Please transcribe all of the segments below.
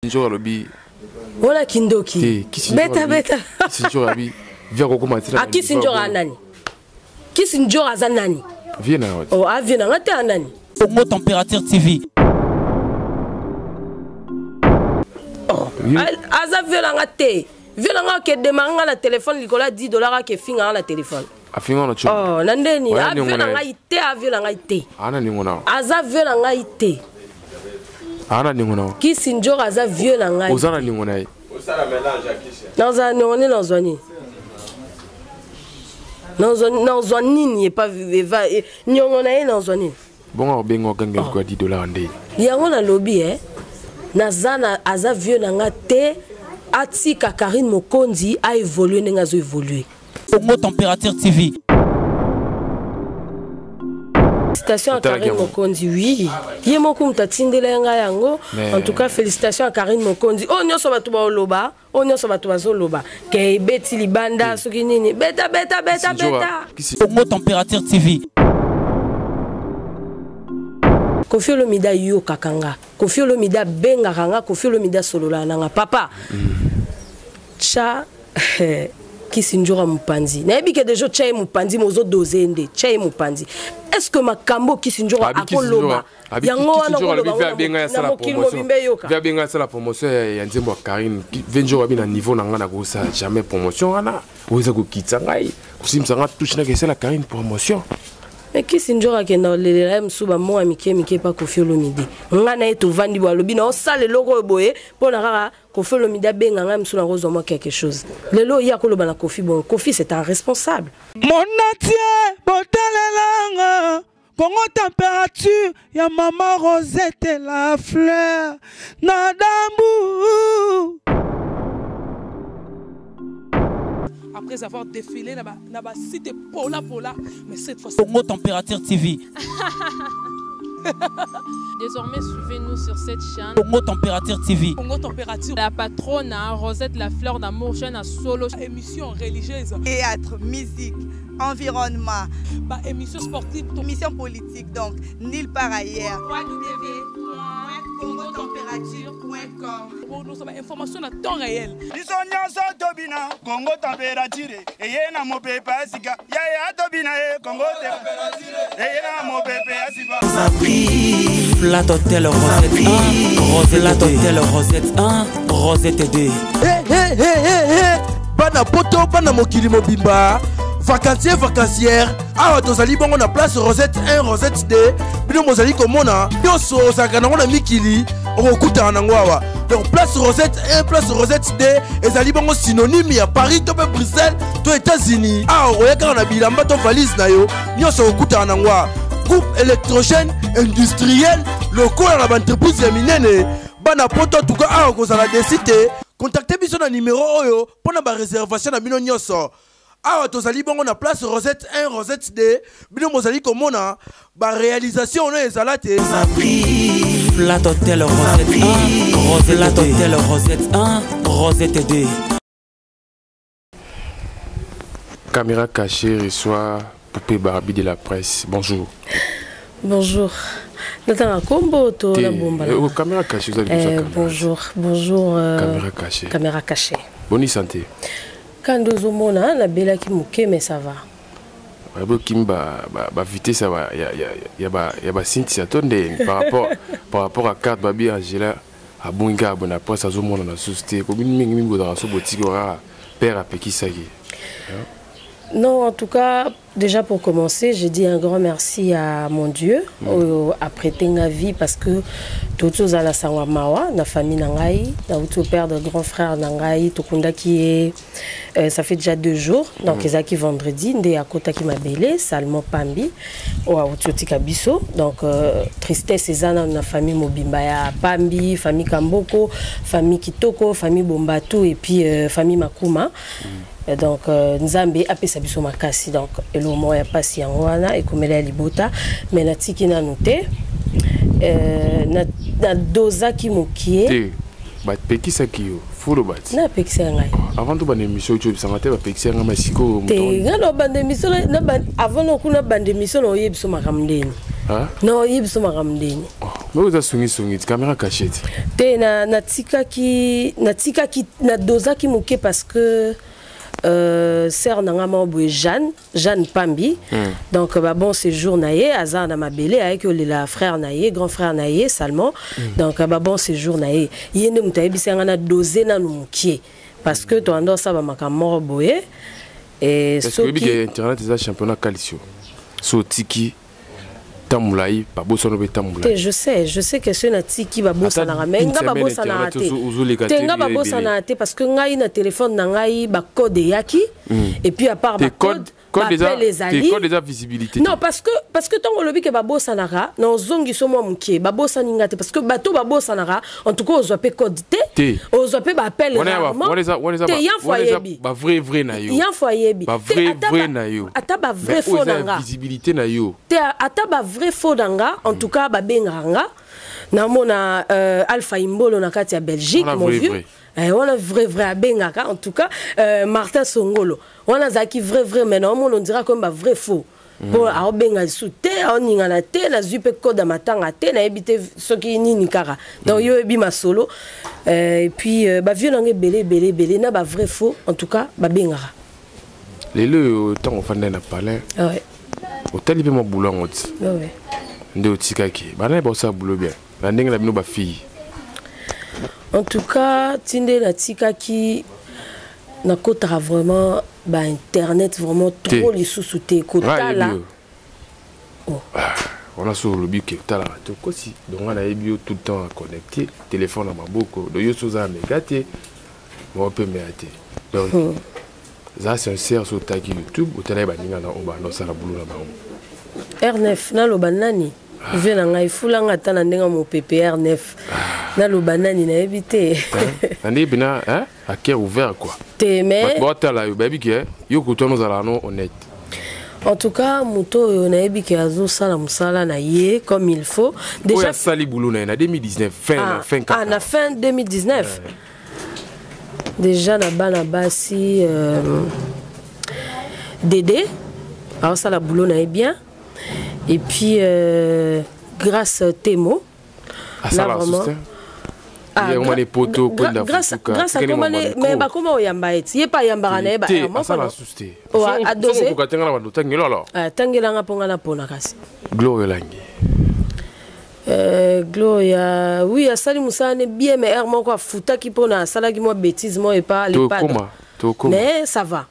Njora lobi. Wala kindoki. Beta beta. Sinjora bi. Via kokomatira. Aki sinjora nani? Qui sinjora za nani? Viena. Oh, a Viena ngate nani? Congo Température TV. Oh. Aza Viena ngate. Viena ngake demanga la téléphone likola $10 ke finga la téléphone. Afinga no cho. Oh, nandeni. A Viena ngaite, a Viena ngaite. Ana ningona. Aza Viena ngaite. Ana ningona. Qui sinjora aza Viena ngaite. Ozana ningona. Osala mélange akisha. Naza ningoni nazwani. Nazwani ni pas viva. Nyongona ye nazwani. Bonga obengo kangel kwa $10 ndé. Yango na lobby nazana aza Viena ngate. Atika Karine Mokonzi a évolué n'a pas évolué. Congo Température TV. Félicitations à Karine Mokonzi, oui. Yé mokum tatindele nga yango. En tout cas, félicitations à Karine Mokonzi. Oh nyoso batu ba oloba, oh nyoso batu ba zoloba. Ke beti libanda soki nini. Beta. Congo Température TV. Kofi Olomida yo kakanga. Kofi Olomida benga kanga, Kofi Olomida solola nanga papa. Cha kisinjora mupanzi. Na ebike dejo cha mupanzi mozo dozende, cha mupanzi. Est-ce que makambo kisinjora akoloma? Yango wana koloma benga ya sala promotion. Via benga sala promotion ya nzembo Karine. Venjo wabi na niveau nanga na ko sa jamais promotion wana. Oza ko kitsangai. Kusimsa nga touche na kesela Karine promotion. Mais qui sinjora ke na lelela msuba mo amike pa Kofi Olomide. Ngana eto vandi bo lobi na osale logo boye pona kaka Kofi Olomide benga nga msuna rozo mo quelque chose. Lelo ya koloba na Kofi bon. Kofi c'est un responsable. Mon atie botalelanga Congo Température ya maman Rosette la fleur Nadambu. Après avoir défilé là-bas, cité Pola, mais cette fois-ci. Congo Température TV. Désormais, suivez-nous sur cette chaîne. Congo Température TV. Congo Température. La patronne, Rosette la fleur d'amour, chaîne à solo. Émission religieuse. Théâtre, musique, environnement. Bah, émission sportive. Émission politique, donc, nulle part ailleurs. www.congotempérature.com. Pour nous avoir information à temps réel. Congo Température. Et yena mo pepe asika. Ya tobina Congo Température. Et yena mo pepe asika. Flat Hotel Rosette 1, Rosette Hotel Rosette 1, Rosette 2. Bana poto, bana mokili mobimba. Vacancière. Ah, tozali bongo na place Rosette 1, Rosette 2. Bino mozali komona. Yoso sakana na mikili. Okuta na ngwawa. Donc place Rosette 1, place Rosette 2. Ezali bongo synonyme ya Paris, to Bruxelles, to États-Unis. Ah, oyeka na bilamba to valise na yo. Nyoso okuta na ngwa. Groupe électrogène industriel local à l'entreprise ya minene. Bana poto tuka a kozala desite. Contactez biso na numéro oyo pona ba réservation na bino nyoso. Awa tozali bongo na place Rosette 1, Rosette 2. Bino mozali komona ba réalisation na ezalate. Flat Hotel Rosette 1, Rosette Hotel Rosette 1, Rosette 2. Caméra cachée reçoit Poupée Barbie de la presse. Bonjour. Bonjour. Caméra cachée, vous avez bonjour. Caméra cachée. Caméra cachée. Bonne santé. Quand nous avons la belle qui mouke, mais ça va. Kimba, vitesse, il y a par rapport à carte, Babi Angela, à Bunga, à la presse, à Zomo, dans la société, comme une dans la boutique, père à Pekisagi. Non, en tout cas, déjà pour commencer, je dis un grand merci à mon Dieu, à prêter ma vie parce que tout à la Sangwamawa, la famille Nangaï, la père de grand frère Nangaï, Tokunda qui est, ça fait déjà 2 jours, donc ils qui vendredi, Ndé Akota qui m'a belé, Salmo Pambi, ou à Otiotika Bisso, donc tristesse et zana la famille Mobimbaya Pambi, famille Kamboko, famille Kitoko, famille Bombatu et puis famille Makuma. Donc Nzambe apé sabiso makasi donc elo moya pasi yangoana et comme elle libota mais na tiki na noté na doza ki mokie ba pekisa kiyo fulo bat na pekisa ngai avant to ban émission tu bisanga te ba pekisa ngai masiko te ngalo ban émission na avant no kuna ban émission no yebiso makamdeni ah no yebiso makamdeni Mais vous avez songi caméra cachée. Te na tika ki na doza ki muke parce que sœur nanga maboye Jeanne Pambi. Donc bah bon séjour naie azar na mabele avec le frère naie grand frère naie Salmon. Donc bah bon séjour naie yene mutaye bisanga na doze na muke parce que to ando ça ba makamoro boye et ce qui internet des championnat qualifié. So tiki Tamulai, Babosono Tamulai. Je sais que c'est un tiki Babosa na ramenga Babosa na ate. Tenga Babosa na ate parce que ngai na téléphone na ngai ba code yaki et puis à part ba code déjà visibilité. Non parce que tant lobi que Babosa na ra na zongi somo mukie Babosa ningate parce que bato Babosa na ra en tout cas ozope code té ozope ba appel rarement. Te yan foyebi. Ba vrai na yo. Yan foyebi. Ba vrai na yo. Ata ba vrai faux nanga. Visibilité na yo. Te ata ba vrai faux nanga en tout cas ba benganga. Na mona Alpha Imbolo na kati ya Belgique mon vieux. On a vrai à bengaka en tout cas Martin Songolo. On a zaki vrai mais non on dira comme ba vrai faux. Bon a benga souté on ningana te na zupe code matanga te na ebité soki nini kara. Donc yo ebi ma solo et puis ba vieux nangé belé na ba vrai faux en tout cas ba bengaka. Lelo tant on fande na palais. Ouais. Au talibe mo boulot ngoti. Ouais. Nde otikaki. Bana ba ça boulot bien. La ndenge na bino ba fille. En tout cas, Tinde la tika qui n'a kotara vraiment bah internet vraiment trop les sous-soutés kota là. On a sur le but que t'as là tout aussi. Donc on a eu tout le temps connecté, téléphone à ma boucle, de yosoza me gâté, on peut me gâter. Donc ça c'est un serre sur ta YouTube ou t'as baninga na oba no sala boulot là ba. R9 na lo banani. Vena ngai fulanga tana ndenga mo PPR 9 na lo banani na éviter andi bina à cœur ouvert quoi te mais bota la baby que yo kutono za no honnête en tout cas muto na ebi ke azo sala musala na ye comme il faut déjà sali boulot na 2019 fin 2019 déjà na bana basi Dédé alors ça la boulot na bien. Et puis, grâce à Temo, là vraiment. Grâce à comment mais comment yamba et y pas yamba na ba a dosé tangela nga ponga na pona kasi Gloria langi Gloria oui asali musane bien mais hermon quoi futa qui pona sala qui moi bêtise moi et pas les pas mais ça va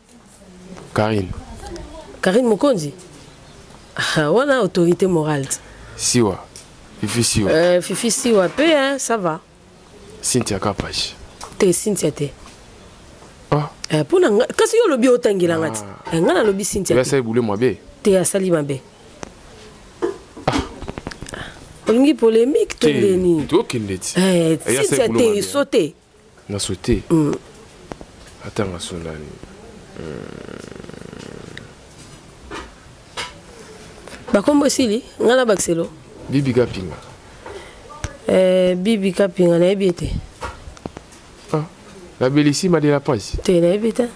Karine Mokonzi. On a autorité morale. Siwa. Fifi Siwa peu hein, ça va. Cynthia Kapache. Te Cynthia te. Pour na kasi yo lobi otangila ngati. Ngana lobi Cynthia. Ya sai boule moi be. Te asali mabe. Olingi polémique to deni. To kindeti. Cynthia te sauté. Na sauté. Attends sonani. Bakombo sili ngana bakselo Bibi Kapinga Bibi Kapinga na ebité la bellissime de la presse te na ebité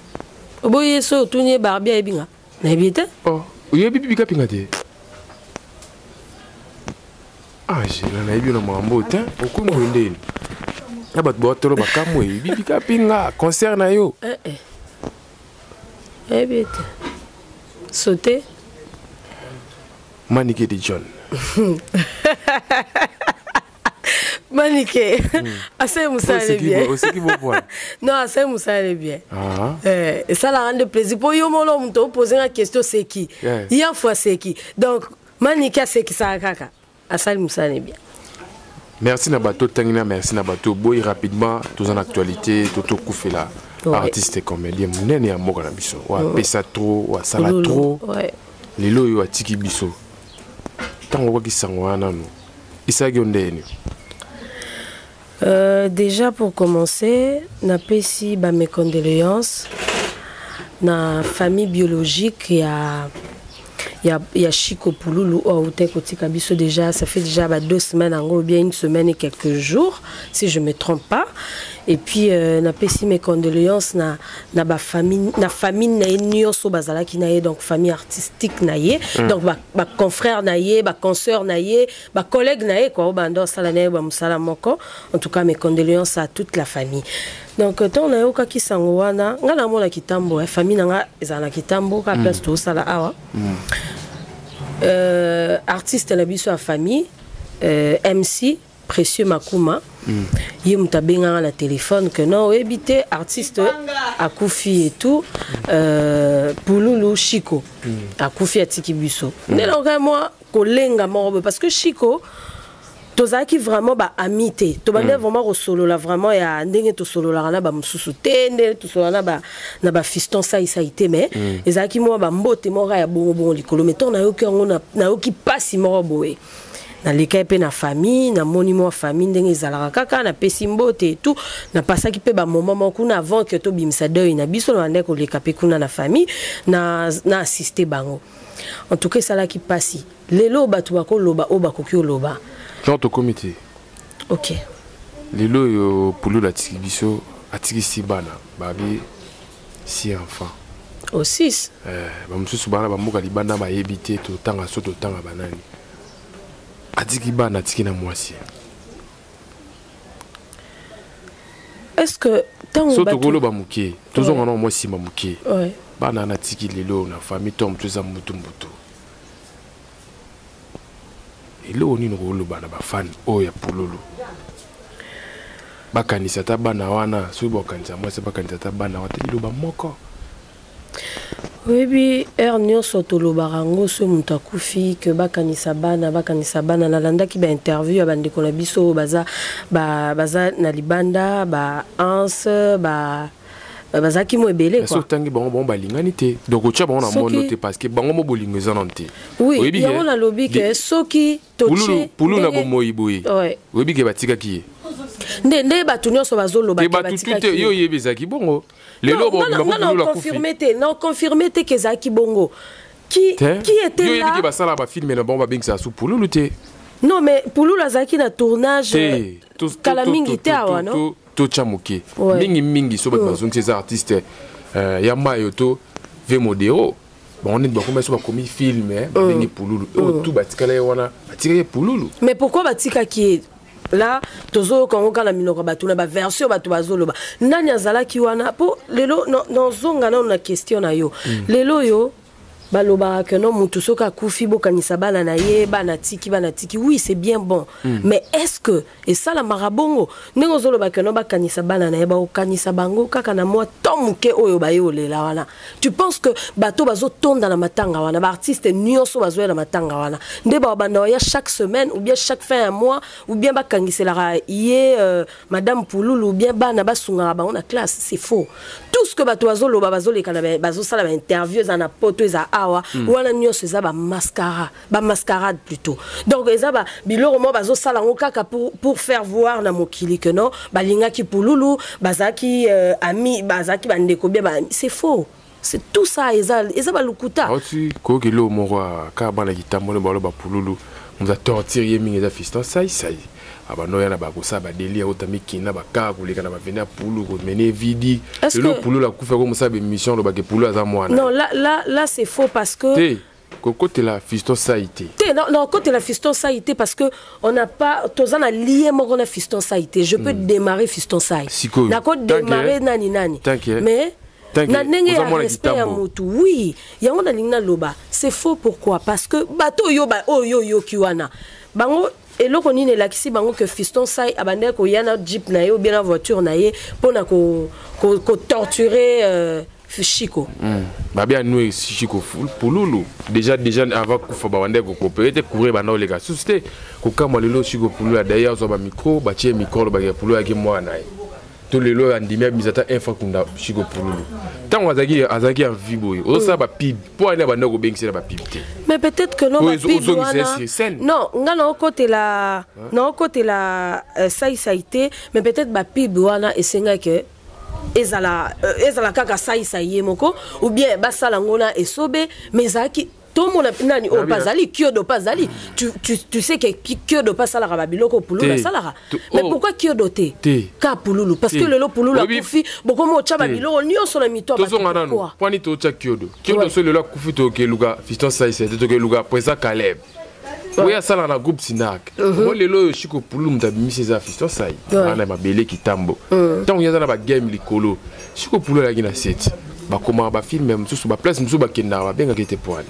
oboye so tunye barbia ebinga na ebité oye Bibi Kapinga te j'ai na ebi na mambo te okumo ndeni na bat botolo bakamwe Bibi Kapinga concert na yo ebité sauter Manique de John. Manique. Assez moussale bien. Non, assez moussale bien. Et ça la rend plaisir. Pour yo mon homme te poser une question c'est qui? Il y a fois c'est qui. Donc Manique c'est qui ça kaka. Assez moussale bien. Merci Nabato Tangina, merci Nabato. Boy rapidement tous en actualité, Toto Koufela. Artiste et comédien, Mounen et Amour na biso. Wa pesa trop, wa sala trop. Ouais. Lelo yo atiki biso. Déjà pour commencer, n'a pas si mes condoléances na famille biologique y a Chico Pouloulou au Kotika Biso déjà, ça fait déjà 2 semaines, en gros, bien 1 semaine et quelques jours, si je ne me trompe pas. Et puis, na pesi mes condoléances na famille nyonso bazala ki naye, donc famille artistique naye, donc ba confrère naye, ba consoeur naye, ba collègue naye quoi, bando sala naye ba musala moko. En tout cas, mes condoléances à toute la famille. Donc tant na yoka ki sango wana, ngala mona kitambo, famille nanga ezana kitambo ka place to sala awa. Artiste na biso a famille, MC Précieux Makuma. Il m'a bien à la téléphone que non, éviter artiste à Koufi et tout, Pouloulou Chico, à Koufi à Tikibuso. Mais donc moi, collègue parce que Chico, tozaki vraiment ba amité, to ba vraiment au solo là vraiment ya ndenge to solo là na ba mususu tende to solo na ba fiston ça été mais ezaki moi ba mbote mora ya bon likolo mais ton na yo ki na yo ki passe mora boé. Na leka pe na famille na monument famille ndenge ezalaka kaka na pesi mbote et tout na pasaki pe ba moment moko na avant que to bimisa deuil na biso na ndeko leka pe kuna na famille na assister bango. En tout cas ça là qui passe lelo batu bako loba o bakoki loba genre to comité. OK. Lelo yo Pouloulou atiki biso atiki si bana babi 6 enfants. Au 6. Ba mususu bana ba mboka libanda ba yebité to tanga so to tanga banani. Atiki bana atiki na mwasi. Est-ce que tant so to golo ba muke tozo ngana mwasi ba muke. Ouais. Bana na tiki lelo na famille tom tuza mutu. Elo ni ngolo bana ba fan oya Pouloulou. Bakanisa ta bana wana so bokanisa mwasi bakanisa ta bana wateli lo ba moko. Oui, oui, Ernio Sotolo Barango, ce Moutakufi, que Bakanisa Bana, Nalanda qui ba interview, Abande Konabiso, Baza, Nalibanda, Ans, Baza qui m'a belé. Est-ce que bon balinganité? Donc, au Tchab, on a monté parce que bon bolingezanante. Oui, il y a un lobby que Soki, Tochi. Pouloulou na bomoiboui. Oui. Oui, que Batika qui ne batunyo so bazolo ba batika yo yebezaki bongo lelo bo non confirmé que zaki bongo qui était là yo yebi que basala ba film na bomba bingsa sous Pouloulou te non mais Pouloulou azaki na tournage kala mingi te awa non to chamuke mingi so ba bazong ces artistes ya mayoto ve modero bon on est ba comme so ba komi film mingi Pouloulou tout batika la wana batika Pouloulou mais pourquoi batika qui là tozo kongo kala minoko batuna ba version batu bazoloba nani azala ki wana po lelo non zonga na question na yo lelo yo baloba que non mutu soka kufi bokanisa bana na ye bana tiki oui c'est bien bon mais est-ce que et ça la marabongo nengo zoloba que non bakanisa bana na ye ba okanisa bango kaka na moi tomuke oyo ba yo lela wana tu penses que bato bazo tonda na matanga wana ba artiste nyonso bazo na matanga wana nde ba banda ya chaque semaine ou bien chaque fin de mois ou bien bakangisela ye madame Pouloulou ou bien bana basunga ba on a classe c'est faux tout ce que bato bazo loba bazo le kana bazo sala ba interviews na poto za awa wana nyonso eza ba mascarade plutôt donc eza ba biloko mo bazo sala ngo kaka pour faire voir na mokili que non balinga ki Pouloulou bazaki ami bazaki bandeko bien c'est faux c'est tout ça eza ba lukuta oti ko kilo mo ka bana kitambo le balo ba Pouloulou on a torturé mingi eza fiston sai abano yana ba ko sa ba délire otamikina ba ka kuleka na ba venir Pouloulou ko mener vidi le Pouloulou la kufa ko mo sa be mission lo ba ke Pouloulou aza mwana non là c'est faux parce que côté la fiston saïté non côté la fiston saïté parce que on n'a pas tozana lié mo na fiston saïté je peux démarrer fiston saïté na ko démarrer nani mais na nenge ya respect ya mutu oui yango na lingna loba c'est faux pourquoi parce que bato yo ba yo kiwana bango eloko nini lakisi bango que fiston sai abandé ko yana jeep na ye ou bien la voiture na ye pona ko torturer Chico. Bah bien nous Chico Pouloulou déjà avant qu'on fasse bande ko coopérer courir bana les gars susté ko kama lelo Chico Pouloulou d'ailleurs zo ba micro ba tie micro ba Pouloulou avec moi na tous les lois andimia bizata info kunda Chico Pouloulou tant azaki en viboy o ça ba pib pour aller bana ko bengisa ba pib mais peut-être que non ba pib non ngana côté la saïté mais peut-être ba pib wana esenga que ezala kaka saïye moko ou bien basala ngona esobe mais zaki tout le monde nani o bazali kyodo bazali tu sais que kyodo pas sala rabiloko pululu sala mais pourquoi kyodo te ka pululu parce que le pululu a kufi boko mo chaba biloko nyonso na mito ba pourquoi poni to cha kyodo so le kufi to ke luga fiston sai c'est to ke luga poisa Caleb oui à sala na groupe Sinak moi lelo shiko pululu mtabimisi za fiston sai ana mabele kitambo tant yaza na ba game likolo shiko pululu la gina set ba comment ba film même sous ba place musu ba kenda ba benga kete poani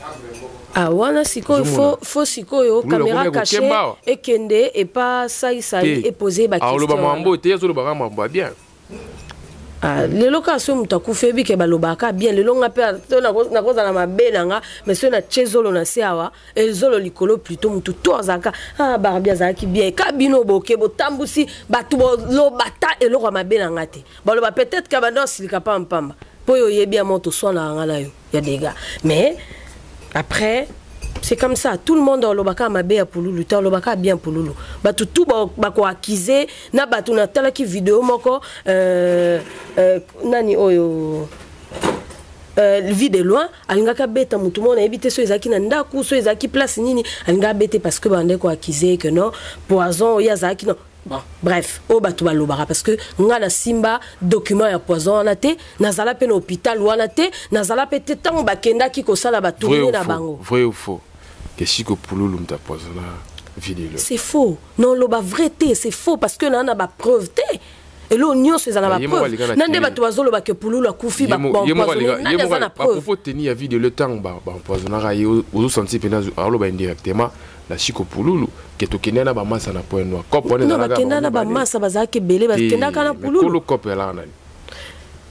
ah wana siko faut siko yo caméra cachée et kende et pas ça et poser ba question ah lo ba mambo te yazo lo ba mambo bien ah lelo ka so mutaku febi ke ba lo ba ka bien lelo nga pe na koza na mabenanga mais so na chezolo na seawa ezolo likolo plutôt mutu to azaka ah barbia zaki bien kabino boke botambusi batu lo bata elo kwa mabenanga te ba lo ba peut-être ka ba danse lika pa mpamba po yo yebi amoto so na ngala yo ya dega mais après c'est comme ça tout le monde lobaka mabe ya pululu ta lobaka bien pululu batu tout ba ko accuser na batu na tala ki vidéo moko nani oyo vie de loin alingaka beta mutu mona ebité so ezaki na ndaku so ezaki place nini alinga bete parce que bande ko accuser que non poison ya zaki non. Bon, bref, au bateau balobara parce que on a la simba document ya poison en até, nazala pe hôpital ou en até, nazala pe tant bakenda ki ko sala ba tourner na bango. Vrai ou faux? Que chiko pululu mta poison vidéo. C'est faux. Non, lo ba vrai té, c'est faux parce que na ba preuve té. Et là, on y a la preuve. Nande ba toazo lo ba ke pululu la kufi ba poison. Na preuve. Faut tenir vidéo le temps ba poisonnara et aux senti pena alo ba indirectement la chiko pululu. Que kenya na ba masa na point noir cop on est dans la kenya na ba masa bazaki belé ba kenya kana pululu ko cop là na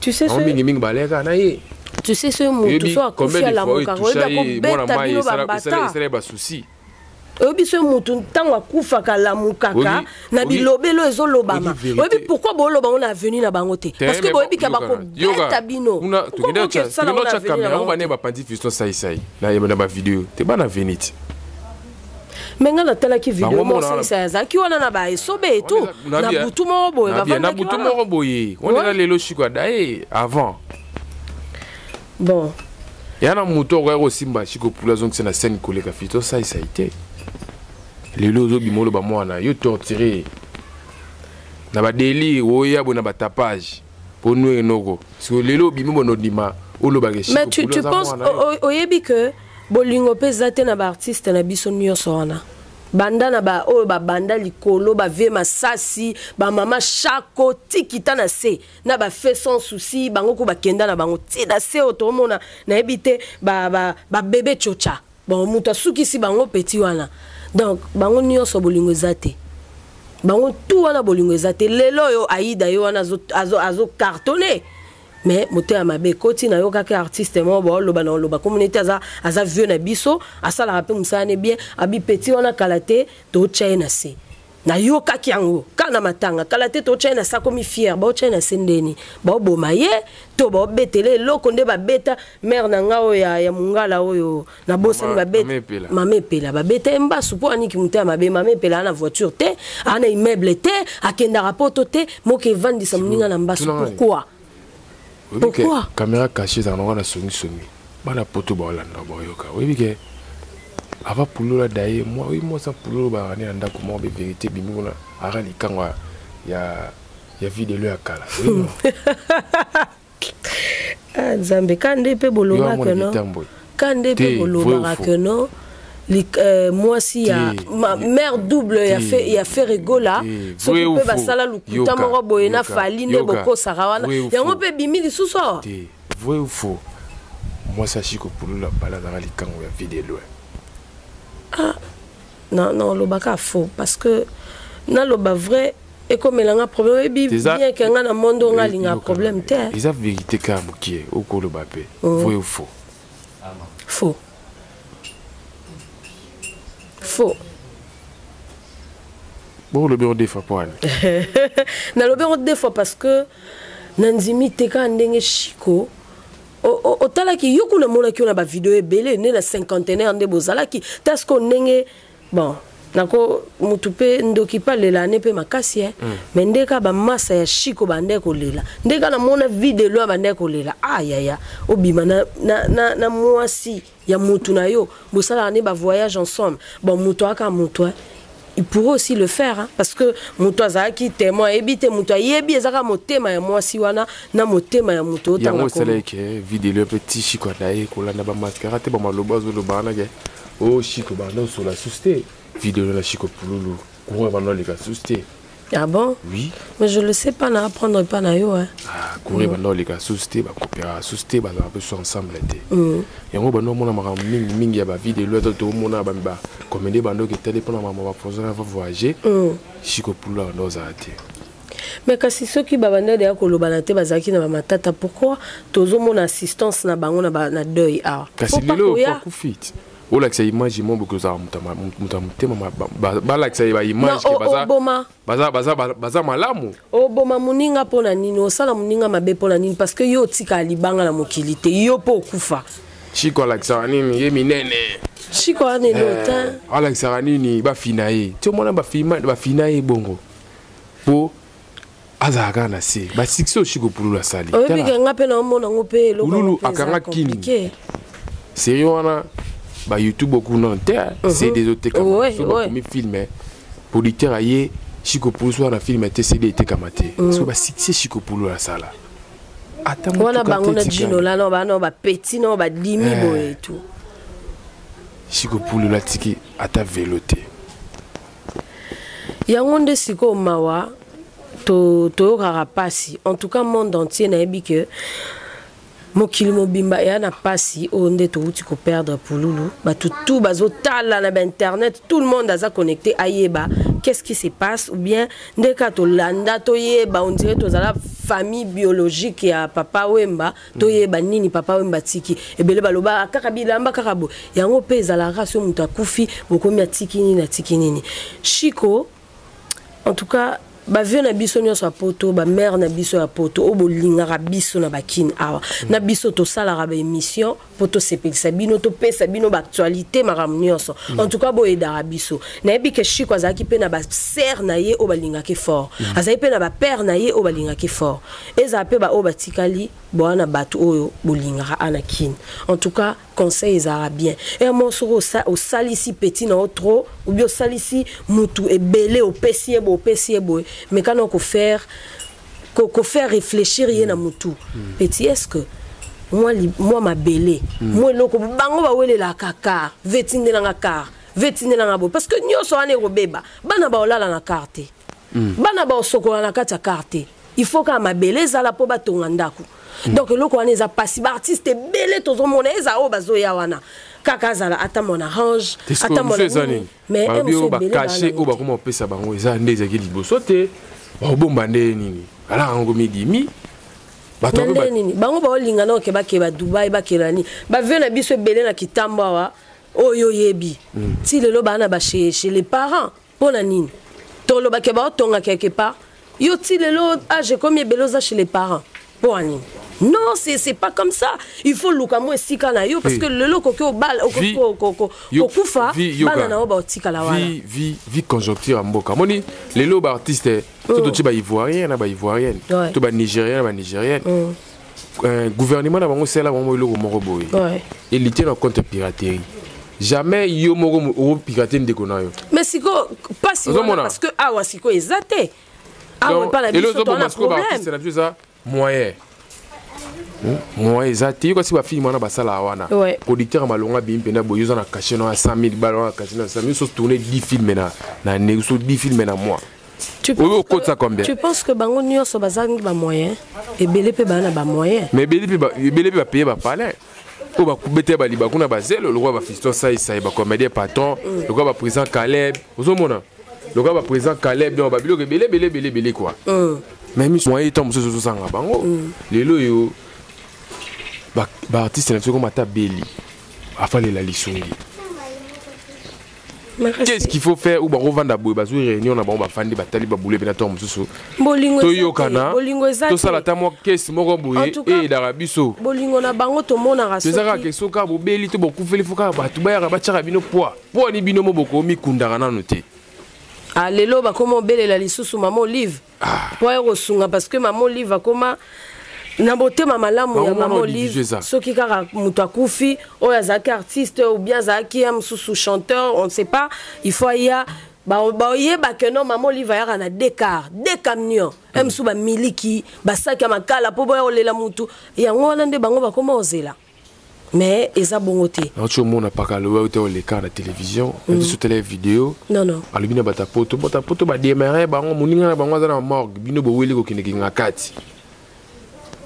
tu sais ce mingi balega na ye tu sais ce mutu so akufia la muka ko ba ko beta bino ba bata c'est ba souci obi ce mutu ntango akufa ka la mukaka na bilobelo ezolobama obi pourquoi boloba on a venu na bango te parce que bobi ka ba ko beta bino una tukenda cha caméra on va ne ba pandi fiston sai na yeba na ba vidéo te bana venite menga na tala ki vidéo mo ça za ki wana na ba esobe et tout na butu mo boye ba na butu mo boye on est là lelo chiko dai avant bon yana muto ko simba chiko pula zonk c'est na scène collé ka fito ça a été lelo zo bimolo ba mwana yo torturer na ba deli oya bona ba tapage pour nous enoko parce que lelo bimimo no dima olo ba chiko. Mais tu penses oyebi que bolingo pezate na ba artiste na biso nyonso wana banda na ba o ba banda likolo ba ve masasi ba mama chako tikita na se na ba fait sans souci bango ko ba kenda na bango ti na se otomona na ebite ba bébé chocha bon muta suki si bango petit wana donc bango nyonso bolingo ezate bango tout wana bolingo ezate lelo yo aida yo wana azo cartonner. Mais moté à ma bécoti na yo kaka artiste mo bo loba na loba communauté aza vieux na biso asala rapé musane bien abi petit on a kalaté to chaina se na yo kaki yango kana matanga kalaté to chaina sa komi fier bo chaina sendeni bo maye to bo betele loko nde ba beta mère na ngao ya mungala oyo na bosa ni ba beta mame pela ba beta mba supo aniki muté à ma bé mame pela na voiture te ana immeuble te akenda rapoto te moke vandi sa muninga na mbasu pourquoi? Pourquoi? Caméra cachée dans la songi. Bana poto ba olanda boyoka. Oui que ava pulula daye moi ça pulula ba ne anda ko mo be vérité bimuna arali kangwa ya vidéo ya kala. Oui. Ah Nzambe kande pe boloma que non. Kande pe boloma que non. Moi si ya mère double ya fait rigola so peut ba sala lukuta moko boyena fali nde boko sarawana yango pe bimili suso vrai ou faux moi ça chiko pulula bala na likango ya vidéo ah non lo baka faux parce que na lo ba vrai et comme elanga problème bien que nga na mondo nga linga problème te ils a vérité ka mokie o ko lo ba pe vrai ou faux faux. Faux. Bon, le bureau des fois pour aller. Na le bureau des fois parce que nanzimi teka ndenge chiko o tala ki yoku na mona ki on a ba vidéo ebele ne na cinquantenaire nde bozala ki tasko ndenge bon nako mutu pe ndoki pa lela ne pe makasi mais ndeka ba massa ya Chiko bande ko lela ndeka na mona vidéo bande ko lela ayaya obima na mwasi ya mutu na yo bosala ne ba voyage ensemble bon mutu aka mutu il pourrait aussi le faire parce que mutu azaki témoin ebite mutu yebi ezaka motema ya mwasi wana na motema ya mutu otanga ko yango sala ke vidéo petit Chiko na ye ko landa ba mascara te ba maloba zo lo bana ke oh Chiko bando sur la susté vidéo de la Chiko Pululu courir pendant les gars susté. Ah bon? Oui. Mais je le sais pas, na apprendre pas na yo. Ah, courir pendant les gars susté, bah coopérer susté, bah un peu ensemble été. Et on va nous mon amara mingi ya ba vidéo là tout le monde ba ba commander bando qui télé pendant maman va poser va voyager. Chiko Pululu dans ate. Mais kasi ceux qui babanda de ko lobanate bazaki na matata pourquoi tozo mon assistance na bango na deuil ah. Kasi lelo pas kufit. Oh là que ça image mon beaucoup ça mutama ba là que ça image que baza malamu oh boma muninga pona nini osala muninga mabe pona nini parce que yo tika libanga la mokilité yo po kufa Chiko là que ça nini ye minene Chiko ane lota ah là que ça nini ba finaye tu mona ba finaye bongo po azaka na se ba sixo Chiko Pululu la sali oh bi nga pe na mona ngope lo Pululu akanga kini sérieux wana ba YouTube beaucoup non terre c'est des autres comme comme film producteur aye Chiko Pululu soit na film était CD était kamate parce que ba succès Chiko Pululu la sala attends wana bango na jino la no ba petit no ba dimi bo et tout Chiko Pululu la tiki ata veloté yango nde siko mawa to karapasi en tout cas monde entier na ebi que mokili mobimba ya na pasi onde to uti ko perdre Pululu ba tout bazo tala na internet tout le monde aza connecté ayeba qu'est-ce qui se passe ou bien ndeka to landa to yeba on dirait to zala famille biologique ya papa Wemba to yeba nini papa Wemba tiki ebele baloba kaka bilamba kaka bo yango pe zala ratio muta kufi bokomi atiki nini na tiki nini Chiko en tout cas ba vieux na biso nyo sa poto ba mère na biso ya poto o bolingaka biso na bakine awa na biso to sala ba émission poto sepelisa bino to pesa bino ba actualité maram nyonso en tout cas bo edara biso na ebi ke Chiko azaki pe na ba sœur na ye o balingaka fort azaki pe na ba père na ye o balingaka fort eza pe ba o batikali boana batu oyo bolingaka anakine en tout cas conseil ezara bien et mon soro au salisi petit na trop ou bien salisi mutu ebele au pesier bo mais quand on faire réfléchir yena mutu petit est-ce que moi ma belé moi loko bango ba wele la kaka vetinde na car vetinde na bo parce que nyoso ane robeba bana ba olala na carte bana ba osokola na kata carte il faut que ma belé za la po ba tonga ndaku donc loko ane za pasi ba artiste belé tozo mona eza o bazo ya wana kaka zala ata mon arrange ata mon mais on va cacher ou ba comment pesa bango eza ndeza ki liboso te ba bomba nde nini ala ngo midimi bato ba nini bango ba olinga na ke ba Dubai ba kelani ba vena biso belé na kitamba wa oyo yebi ti lelo bana ba chez les parents pona nini to lo ba ke ba tonga quelque part yo ti lelo age comme beloza chez les parents pona nini. Non, c'est pas comme ça. Il faut l'oukamou et sikana yo parce que le loko ko bal au kufa banana oba otikala wana. Vie conjoncture à mboka. Moni les lob artistes tout tu ba ivoirien na ba ivoirienne, tout ba nigérien na ba nigérienne. Gouvernement na bango sela bango loko moko boy. Et lité na compte piraterie. Jamais yo moko pirater ndeko na yo. Mais siko pas si parce que awa siko ezate. Awa pas la biso to na problème. C'est la chose ça moyen. Moi exactement quand si ba film na basala wana producteur malonga bimpena boyoza na caché na 100 000 balles na caché na 100 000 so tourner 10 films na négocio 10 films na mois. Tu penses que bango nyonso bazangi ba moyen et belé pe bana ba moyen mais belé ba payer ba palais o ba kubete ba liba kuna ba zelo le roi ba fiston ça ba comédien patron le roi ba président Caleb ozomona le roi ba président Caleb donc ba bilo belé quoi même moyen temps so sanga bango lelo yo ba artiste na tsoko mata beli afale la lisongi Qu'est-ce qu'il faut faire ou ba revendre boy ba réunion na ba fandi ba tali ba boulé bena to mususu. Bolingo. To yokana. To sala ta mo caisse moko boye et darabiso. Bolingo na bango to mona raso. C'est ça que soka bo beli to boku feli fuka ba tu ba ya ba tchaka bino poa. Po ni bino mo boko mi kundanga na noté. Ah lelo ba komo belela lisusu maman Olive. Po ya kosunga parce que maman Olive va koma na motema malamu ya maman Olive soki kaka mutu akufi oyo azalaki artiste ou bien azalaki ya mosusu chanteur on ne sait pas il faut ya baoyeba ke non maman Olive ayaka na deux camions mosusu bamiliki basaki ya makala mpo boya kolela mutu yango wana nde bango bakoma ozela mais eza bongo te tu mona pakalo te oleka na télévision sur télé vidéo non alubina batapoto ba démarrer bango muninga na bango za na morgue bino bo weli ko kineki ngakati.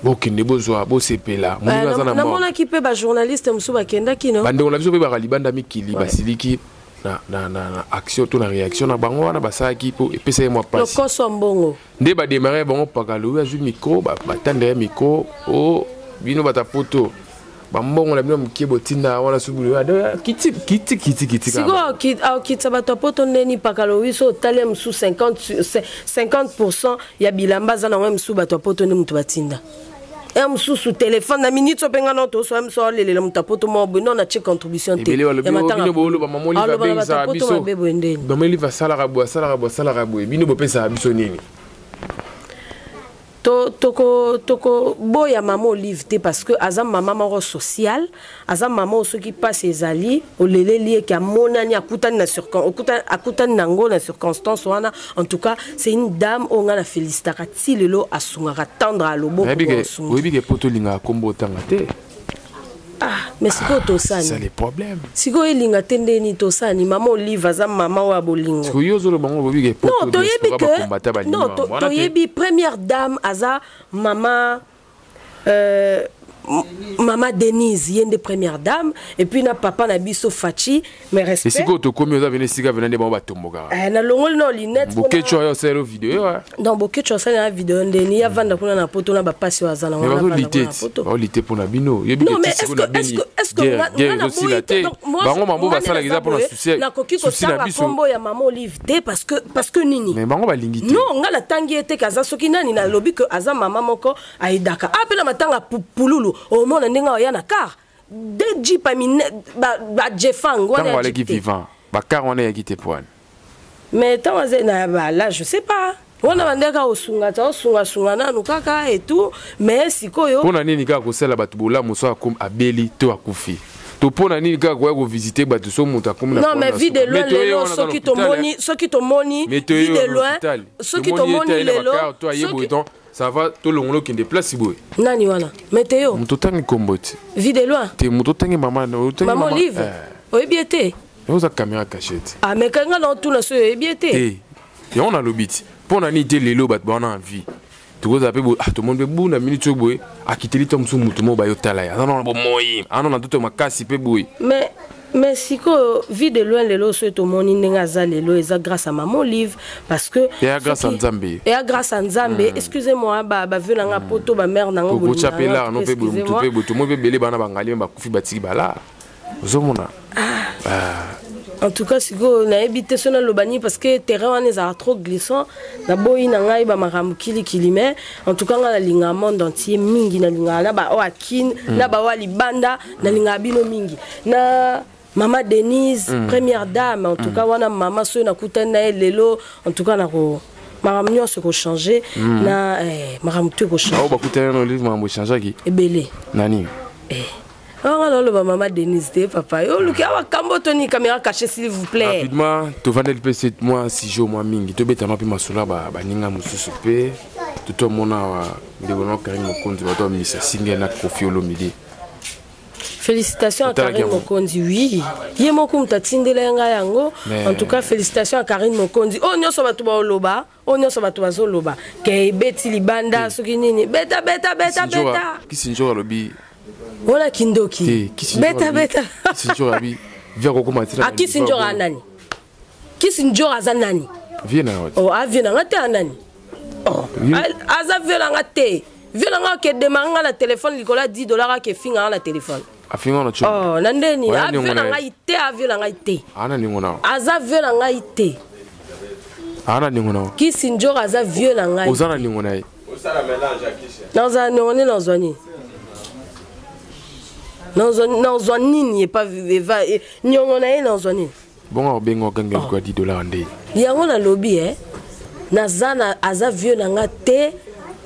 Bokende bozwa bosepela muninga za na morgue na mona ki pe ba journaliste musu bakenda kino bande on a biso pe ba libanda mikili basiliki na action to na réaction na bango wana basaki po epesa moi passe lokoso mbongo nde ba démarrer bango pakalo ya ju micro ba tande micro o bino batapoto bambongo la bino mkiebo tinda wana subulu kiti sigo kitsa bato poto ndeni pakalo wiso tale msu 50% ya bilamba za na ngwe msu bato poto ndi mutu batinda msu su téléphone na minute penga no to so mso lele mutu poto mo bino na check contribution te ya matanga bolo ba mamoli ba benza biso bameli va sala rabo bino bo pesa biso nini toko boya maman Olive te parce que azam maman maro social azam maman ceux qui passe ezali olele lié ki amonani akutani na akutani nango na circonstance wana en tout cas c'est une dame on a la félicitaka ti lelo asungaka tendre à lobo oui bi ke poto linga kombo tanga te mais siko tosani c'est le problème siko elinga tendeni tosani maman Olive azam maman wa bolingo siko yozolo bango bobi ke poto non toyebi première dame aza maman Maman Denise, il y a une première dame, et puis na papa na biso Fachi, mais respect. Et si tu commis aux avenus, si tu venais de bon batomboga. Na longo no linette. Bouquet tu as fait la vidéo. Non, bouquet tu as fait la vidéo. Ndeni ya vanda kuna na poto na ba passe wa zana. Mais on lité. On lité pour na bino. Non mais est-ce que aussi la tête. Bango mambo ba sala giza pour na souci. Na koki ko sala kombo ya maman Olive te parce que nini. Mais bango ba lingité. Non, ngala tangi ete kaza soki nani na lobby que aza maman moko aidaka. Apela matanga pululu. Au monde ndinga ya na car de jipa mine ba jefang wana wale qui vivant ba car on est quitté pour mais tant na là je sais pas on a bandeka osunga na nukaka et tout mais sikoyo pona nini ka ko sala batu bola muso akum abeli to akufi to pona nini ka ko visiter batu so muta comme non mais vie de loin lelo soki to moni vie de loin soki to moni lelo ça va tout le monde qui est déplacé boy nani wana météo muto tangi komboti vie de loin te muto tangi maman Olive oyebiete oza caméra cachette mais kanga na tuna so oyebiete et on a le bit pour na ni te lelo bat ba na envie to go zape bo to monde bu na minute boy akiteli tom su muto mo ba yo tala ya non bo moyi ano na tout makasi pe boy mais si que vie de loin lelo so to moni ndenga za lelo eza grâce à maman Olive parce que et grâce à Nzambe excusez-moi ba vela nga poto ba mère nanga bo chapela non pe bo to mo pe belé bana bangali ba kufi batiki bala ozomona en tout cas si go na habité sur le bani parce que terrain on est trop glissant na boyi na ngai ba makambu kili mais en tout cas nga linga monde entier mingi na linga la ba o akin na ba wa libanda na linga bino mingi na Maman Denise, première dame, en tout cas, wana maman so na kutana lelo, en tout cas na ko maramnyo se ko changer na maramtu ko changer. Ah ba kutana no livre maman changer ki. Ebele. Nani? On a le maman Denise de papa. Yo luki awa kambo toni caméra cachée s'il vous plaît. Rapidement, to vandel pe 7 mois 6 jours mois mingi. To beta no pi masula ba ninga mususu pe. Tout mona wa ndegono Karim Mokonzi ba to ministre singe na Kofi Olomide. Félicitations à Karine Mokonzi, oui. Il y a beaucoup de yango. En tout cas, félicitations à Karine Mokonzi. Oh, nous sommes tous loba. Oh, nous sommes tous loba. Ke beti libanda, sokinini. Beta. Qui s'injure à l'obi? Voilà Kindoki. Beta. Qui s'injure à l'obi? Viens recommencer. Ah, qui s'injure à nani? Qui s'injure à zanani? Viens oh, ah, viens à te anani. Oh, aza viens à te. Viens à que demande la téléphone, Nicolas $10 que finga la téléphone. afinga na cho oh nandeni avion na ngai te avion na ngai te ana ningo na aza avion na ngai te ana ningo na Kisi Njoro aza avion na ngai ozana ningo na osala mélange akisha naza noni nazwani nazwani et pas viva nyongo na ye nazwani bonga obengo gange kwa $10 ndé yango na lobby nazana aza vieux na nga te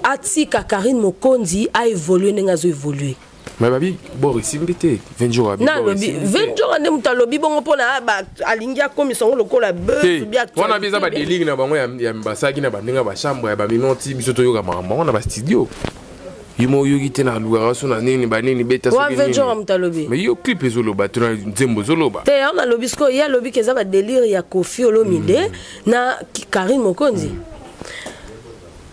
atika Karine Mokonzi a évolué ndenge azo évolué mais babi Boris simbité 20 jours abi na lobby 20 jours ande muta lobby bongo pona ba alingi akomi songo lokola buzz bien wana biza ba deligne na bango ya mbasaki na bandinga ba chambre ya ba minoti bisoto yoka makambo na ba studio yimo yoki te na luwa so na nini ba nini beta so nini 20 jours muta lobby mais yo clip ezoloba tuna nzembo zoloba te on a lobby sko ya lobby keza ba délire ya Koffi Olomide na Karine Mokonzi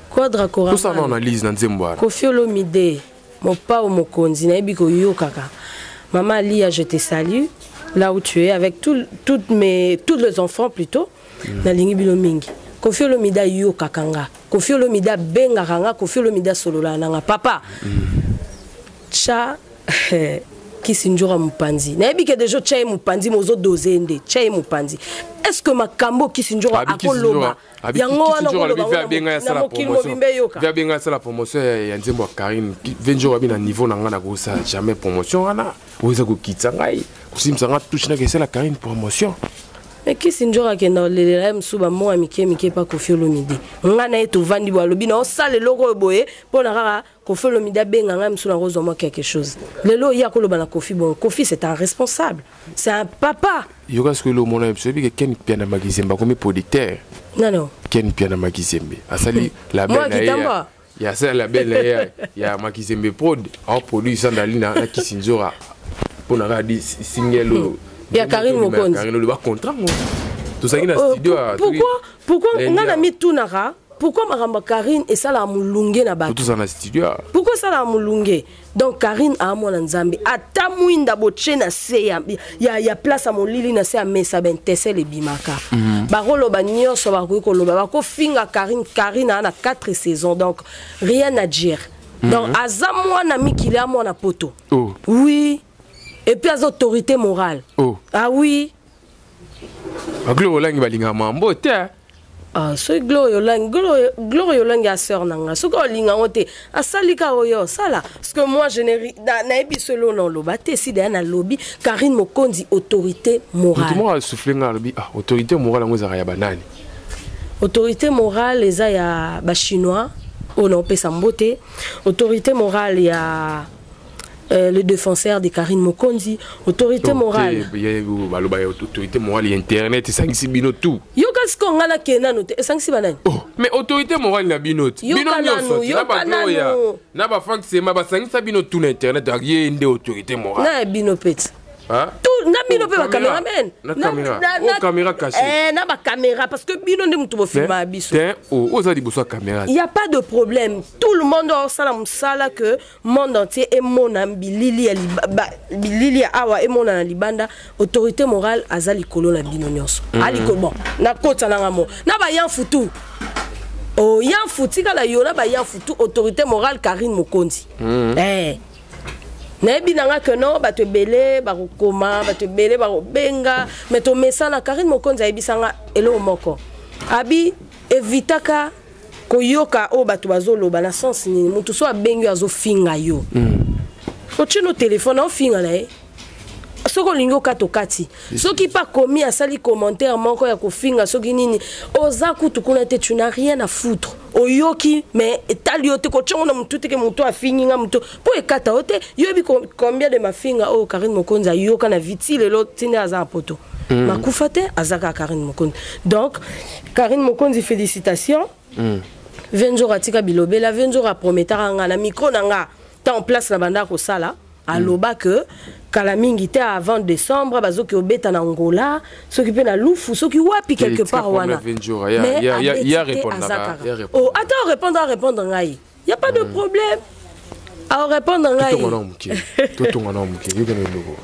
Quadra Cora tout ça on analyse na nzembo Koffi Olomide Mopa ou Mokonzi na ebiko yo kaka maman Lia je te salue là où tu es avec tous les enfants plutôt na lingi bilo mingi Koffi Olomide yo kakanga Koffi Olomide benga kanga Koffi Olomide solola nanga papa cha Kisi Njoro mupanzi na ebike déjà cha mupanzi mozo dozende cha mupanzi est-ce que makambo Kisi Njoro akoloba yango wana ko benga ya sala promotion via benga sala promotion ya nzembo ya Karine 20 jours abi na niveau na nga na ko sa jamais promotion wana oza ko kitsa ngai kusimsa nga touche na ke sala Karine promotion mais Kisi Njoro akenda lelela msuba mo amike pa Koffi Olomide nga na eto vandi bo alobi na osale loko boye pona kaka Koffi Olomide benga nga msuna rozo mo quelque chose lelo ya koloba na Koffi bon Koffi c'est un responsable c'est un papa yoga ce que le monde a que Ken Piana Magizemba comme producteur non Ken Piana Magizembe asali la belle ya ça la belle ya Magizembe prod a produit ça dans na Kisi Njoro pona ka di single ya Karine Mokonzi Karine le ba contrat tout ça qui na studio pourquoi on a mis tout nara pourquoi Maramba Karine et ça la mulunge na ba tout ça na studio pourquoi ça la mulunge donc Karine a mon nzambe atamuinda boche na se ya place à mon lili na se a mesa ben tese le bimaka ba rolo ba nyonso ba ko loba ba ko finga Karine a 4 saisons donc rien à dire donc azamwa na mikili a na poto oui et puis az autorité morale ah oui aglo langi balinga mambo te ah so Gloria Yolangi a sœur nanga so ko linga ngote asalika oyo sala parce que moi je n'ai na ebi solo non loba te si na lobby Karine Mokonzi autorité morale moi souffler nga lobby autorité morale ngo za ya banani autorité morale eza ya ba chinois on a pesa mbote autorité morale ya le défenseur de Karine Mokonzi autorité morale autorité morale internet sangisi bino tout yo kas ko ngala kena no te sangisi banani mais autorité morale na bino na ba fank sema ba sangisa bino tout na internet agiye inde autorité morale na bino pet tout na bino pe ba cameraman na caméra cachée na ba caméra parce que bino nde mutu bo filma biso oza di boso caméra il y a pas de problème tout le monde au sala que monde entier et mon ambilili awa et mon libanda autorité morale azali kolo na bino nyonso ali ko bon na kota na ngamo na ba yan futu yan futi kala yo na ba yan futu autorité morale Karine Mokonzi na ebinanga que non ba te belé ba koma ba te belé ba benga mais to mesana Karine Mokonzi ebisanga elo moko abi evitaka koyoka o bato bazoloba na sens nini mutu so abengi azo finga yo ochino téléphone o finga na soko lingo katokati soki pas commis asali commentaire moko ya kofinga soki nini ozaku tukuna te tu n'as rien à foutre oyoki mais etaliote ko chongo na mutu te ke mutu afinga mutu po ekata ote yobi combien de mafinga o Karine Mokonzi yoka na viti lelo tine aza poto makufa te azaka Karine Mokonzi donc Karine Mokonzi félicitations 20 jours atika bilobela 20 jours a prometara nga na micro nanga ta en place na banda ko sala aloba que kala mingi te avant décembre bazoki obeta na Angola soki pe na lufu soki wapi quelque part wana mais il y a répondre oh attends répondre ngai il y a pas de problème à répondre ngai tout on a muki yo kana logo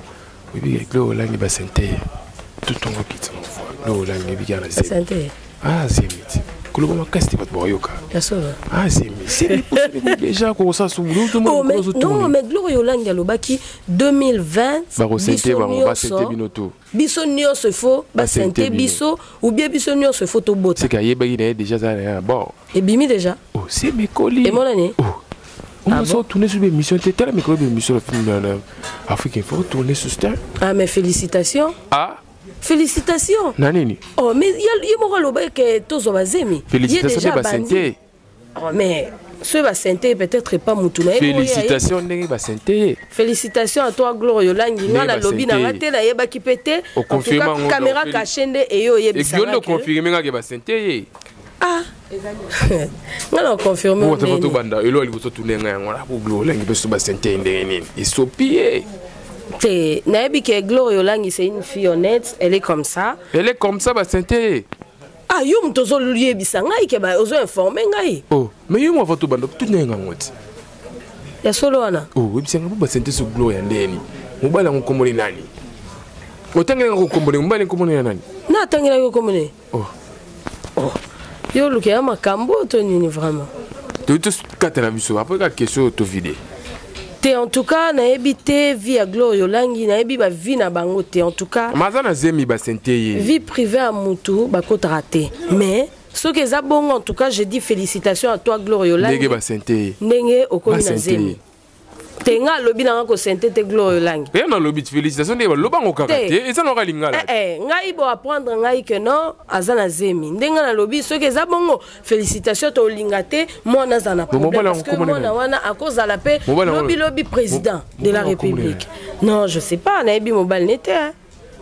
oui Gloria Yolangi basente tout on kitsa no fois Gloria Yolangi bigana basente zemiti Koloba makasi pas pour yoka. Ah c'est déjà comme ça sous boulot tout le monde. Non mais Gloire Yolangi alobaki 2020 Barosente ba sente binoto. Biso nyonso fo ba sente biso ou bien biso nyonso fo to bota. C'est kayeba ina déjà ça bon. Et bimi déjà. Oh c'est mes colis. Et mon année. Oh. On va tourner sur l'émission, c'était la micro de l'émission africaine, il faut tourner sur ce. Ah mais félicitations. Ah. Félicitations. Nanini. Oh mais il y a mon rôle que tous au bazemi. Félicitations ba santé. Oh mais ce va santé peut-être pas mutuna. Félicitations ndenge ba santé. Félicitations à toi Gloire Yolangi. Na la lobby na raté la yeba ki pété. En tout cas caméra cachée et yo yebisa. Et yo confirmer nga ba santé. Ah. Non confirmer. Moi tu banda elo ali tourner nga ngona pour Gloire Yolangi beso ba santé ndenge nini. Isopié. Naebi que Gloire Yolangi c'est une fille honnête, elle est comme ça. Elle est comme ça, bah santé. Ah, yo mtozo lulie bisangai ke ba ozo informer ngai. Oh, mais yo mo voto bando tout nenga ngoti. Ya solo wana. Oh, webisanga ba santé so Gloire ya ndeni. Mobala ngokomoli nani? Otangela ngokomoli, mbali ngokomoli nani? Na tangela ngokomoli. Oh. Oh. Yo luke ya makambo to nini vraiment. Tu te katela biso après la question to vide. En tout cas, na habité vie à Gloire Yolangi, na habi ba vie na bango te en tout cas. Mazana zemi ba santé. Vie privée à mutu ba ko raté. Mais ce que za bongo en tout cas, je dis félicitations à toi Gloire Yolangi. Ndenge ba santé. Ndenge okomi na zemi. Tenga lobi na ko santé te Gloire Yolangi. Et na lobi félicitations ndenge loba ngo karaté et ça n'aura lingala. Ngai bo apprendre ngai que non azana zemi. Ndenge na lobi ce que za bongo félicitations to lingate moi na zana problème parce que moi na wana à cause à la paix lobi président de la République. Non, je sais pas na ebi mobile n'était.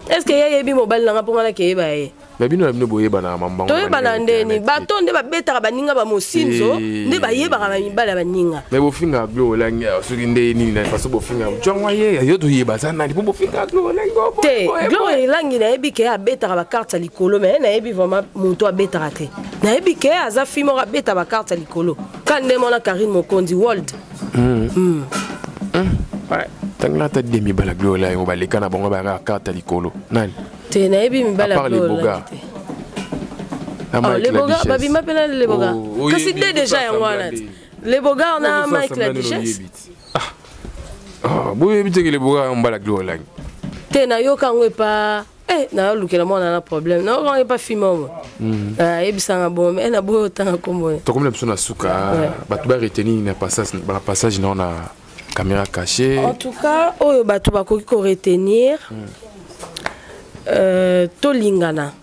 Est-ce que ya ebi mobile na pour na ke ba e? Babino na bino boyeba na mambango. Toyeba na ndeni bato nde ba betaka baninga ba mosinzo nde ba yeba ka mibala baninga. Mais bo finga Gloire Yolangi soki nde nini na faso bo finga jongwa ye yo to yeba sana ndi bo finga Gloire Yolangi. Te Gloire Yolangi na ebi ke a betaka ba carte likolo mais na ebi vraiment monto a betaka te. Na ebi ke aza fimo ka beta ba carte likolo. Kan nde mona Karine Mokondi World. Ouais. Tangla ta demi bala Gloire Yolangi ba lekana bongo ba carte likolo. Nani? Te na ebi mibala Gloire. Les bogas, babi m'appelle les bogas. Qu'est-ce que déjà y a les bogas, on a Mike la Duchesse. Ah, vous avez dit que les bogas ont pas la Gloire Yolangi. Te na yo quand on pas, na yo luke la moi on a un problème. Non, on est pas fimant. Et puis ça bon, mais na beau temps comme. Toi comme la personne à souka, bah tu vas retenir na passage na on a caméra cachée. En tout cas, oh bah tu vas ko retenir. To lingana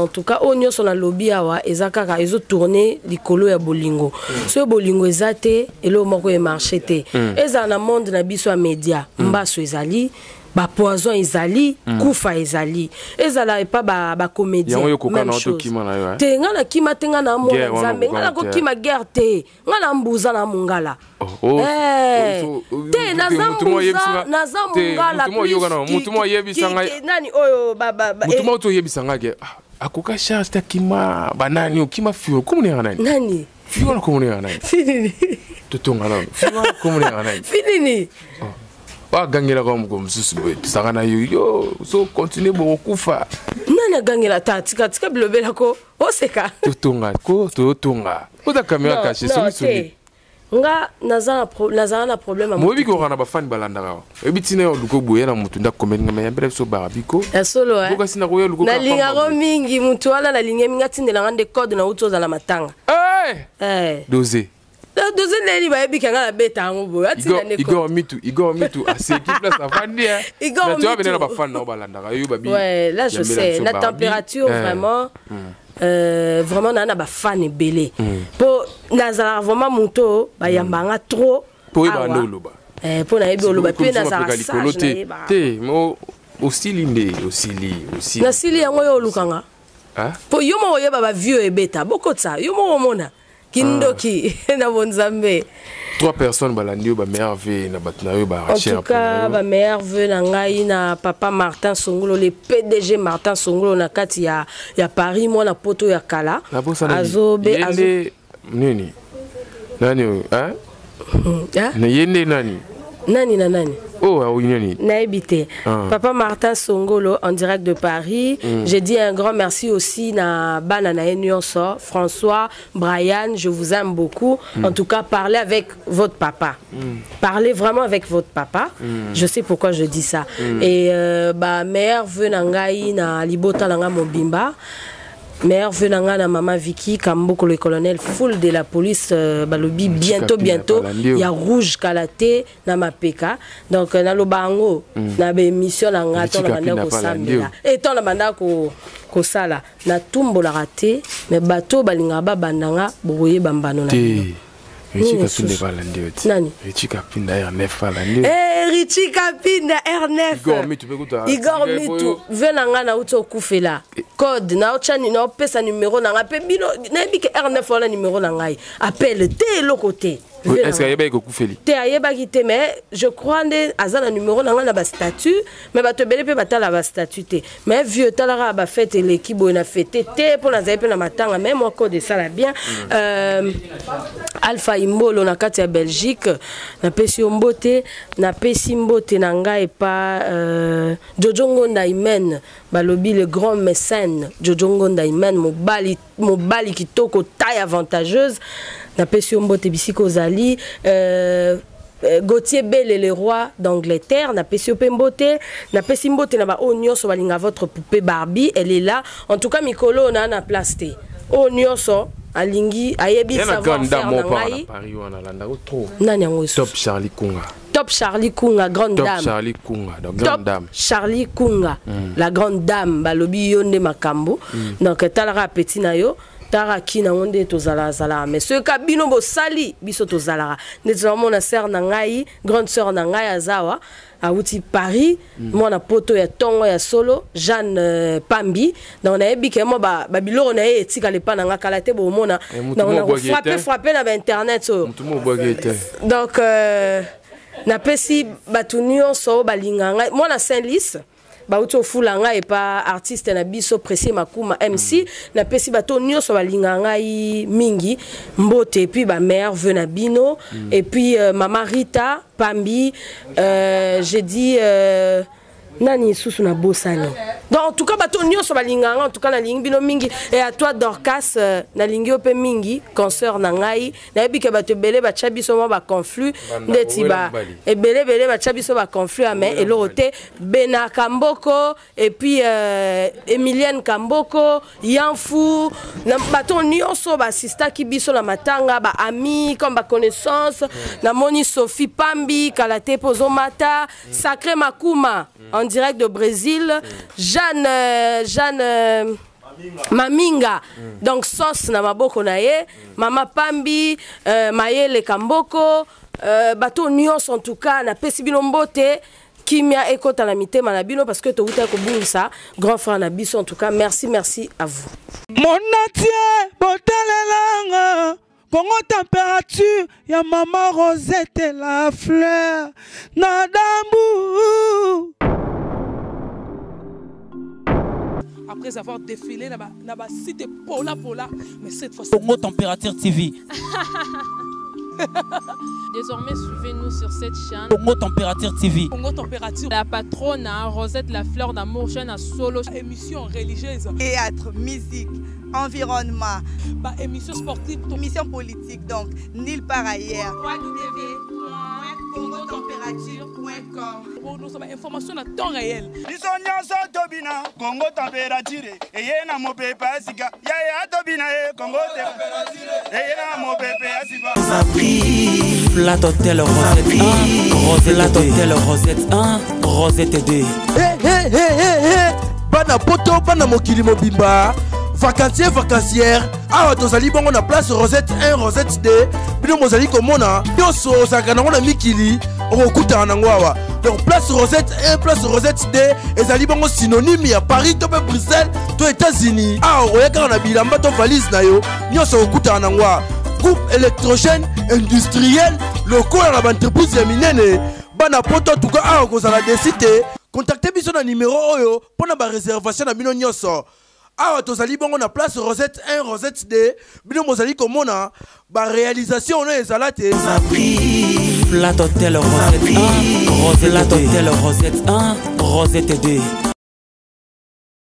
en tout cas onyo son na lobby awa ezakaka ezo tourner likolo ya bolingo so bolingo ezate elo moko e marché te eza na monde na biso ya média mbaso ezali ba poison ezali kufa ezali ezala e pa ba comédien même chose te nga na kima te nga na mo nzambe nga na ko kima guerre te nga na mbuza na mungala te na zambungala mutu mo yebisanga nani oyo baba mutu mo to yebisanga ke akoka charge ta kima banani okima fio komune nani nani fio komune nani finini totonga nani fio komune nani finini ba gangela comme susu boy sangana yo so continue bo kufa nana gangela tatika tika blobela ko oseka totonga ko totonga oda kamera caché solution nga nazana problème mo biko kana ba fan balanda ka ebitine yo luko boye na mutu ndakomeli ngame yambere so barabiko ya solo boka sina ko yo luko na linga ro mingi mutu wala na linga minga tindela ngande code na utoza la matanga dosé doze neli ba ebika nga beta ngo boye atina ne ko Igor mitu a ce qui place avandi mais tu vas venir na ba fan na balanda ka yo babi ouais là je sais la température vraiment vraiment nana ba fan belé po nazala vraiment muto ba yambanga trop po ba ndoloba po na ebi oloba pe nazala sage te mo osili na sili yango yo lukanga po yo mo yeba ba vieux ebeta bokotsa yo mo mona kindoki na bonzambe 3 personnes balandio ba merveille na batna yo ba recherche en tout cas ba merveille na ngai na papa Martin Songolo le PDG Martin Songolo na kati ya Paris moi na poto ya kala azobe nini nani hein na yende nani Nani na nani? Oh, oui, nani. Naibité. Papa Martin Songolo en direct de Paris. J'ai dit un grand merci aussi na Banana Enyonso, François, Brian, je vous aime beaucoup. En tout cas, parlez avec votre papa. Parlez vraiment avec votre papa. Je sais pourquoi je dis ça. Et mère veut nangai na libota nanga mobimba. Mère venanga na maman Vicky Kamboko le colonel full de la police balobi bientôt il y a rouge kalaté na mapeka donc na lobango na be mission na ngato na banda ko samela et ton na banda ko sala na tumbo la raté mais bateau balinga ba bandanga boye bambano na Richie Kapinda Valandiot. Nani? Richie Kapinda R9 Valandiot. Eh, Richie Kapinda R9. Igor Mitu, Igor Mitu. Venanga na uto kufela. Code na ochani na pesa numéro na ngape bino na bike R9 wala numéro na ngai. Appelle te le côté. Est-ce qu'il y a des kufeli? Te ayeba kité mais je crois ne azana numéro na nga na ba statut mais ba te belé pe batala ba statut te. Mais vieux talara ba fête l'équipe na fête te pour na zape na matanga même moi code ça la bien. Alpha Imbolo na kati ya Belgique na pesi mbote na pesi mbote na ngai pa Jojo Ngonda Imen balobi le grand mécène Jojo Ngonda Imen mobali kitoko taille avantageuse na pesi mbote bisiko zali Gauthier Bell le roi d'Angleterre na pesi mbote na pesi mbote na ba onyoso balinga votre poupée Barbie elle est là en tout cas mikolo na place te onyoso alingi ayebi savoir faire na ngai Paris wana landa trop nani yango Top Charlie Kunga. Top Charlie Kunga grande Top dame. Charlie Kunga donc grande dame. Charlie Kunga la grande dame balobi yonde makambo donc talara petit na yo tara kina onde tozala zala mais ce kabino bo sali biso tozala ndezama mona sœur na ngai grande sœur na ngai azawa Auti Paris, moi na poto ya tongo ya solo Jeanne Pambi donc na yebi ke mo ba biloko na ye etika le pa na ngakala te bo mona na frapper na internet so donc na pesi batunio so balinga moi na Saint-Lys bauto fulanga et pas artiste na biso pressé makuma MC na pesi bato nyonso balinga ngai mingi mbote et puis ba mère vena bino et puis maman Rita Pambi j'ai dit nani susu na bosani donc en tout cas bato nyonso balinga en tout cas na lingi bino mingi et à toi Dorcas na lingi ope mingi concert na ngai na yebi ke bato belé ba chabiso mo ba conflit ndeti ba et belé ba chabiso ba conflit mais et l'autre Bena Kamboko et puis Emilienne Kamboko Yanfou na bato nyonso ba sista ki biso na matanga ba ami comme ba connaissance na moni Sophie Pambi Kalate Pozomata Sacré Makuma en direct de Brésil, Jeanne Maminga, donc sauce na maboko na ye, Mama Pambi, Mayele Kamboko, bateau nyons en tout cas, na pesi bino mbote, Kimia ekota la mité manabino parce que to uta ko bunsa, grand frère na biso en tout cas, merci à vous. Mon natie, botalelanga. Congo température, ya maman Rosette et la fleur, Nadambu. Après avoir défilé, na cité Pola, mais cette fois-ci. Congo Température TV. Désormais, suivez-nous sur cette chaîne. Congo Température TV. Congo Température. La patronne, Rosette la fleur d'amour, chaîne à solo. Émission religieuse. Théâtre, musique, environnement. Émission sportive. Émission politique, donc nulle part ailleurs. www.congotempérature.com. Pour nous avoir information à temps réel. Bisonyaso tobina Congo température et na mo pepe asika ya tobina Congo température et na mo pepe asika. Flat Hotel Rosette 1, Flat Hotel Rosette 1, Rosette 2. Bana poto bana mokili mobimba. Vacancière awa tozali bongo na place Rosette 1 Rosette 2 bino mozali komona yoso sakana ngona mikili okuta nango awa donc place Rosette 1 place Rosette 2 ezali bongo synonyme ya Paris to Bruxelles to États-Unis awa oyeka na bilamba to valise na yo nyoso okuta nango groupe électrogène industriel lokola na entreprise ya minene bana poto tuko awa kozala desite contactez biso na numéro oyo pona ba réservation na bino nyoso. Awa tozali bongo na place Rosette 1 Rosette 2 bino mozali komona ba réalisation na ezalate Flat Hotel Rosette 1, Flat Hotel Rosette 1, Rosette 2.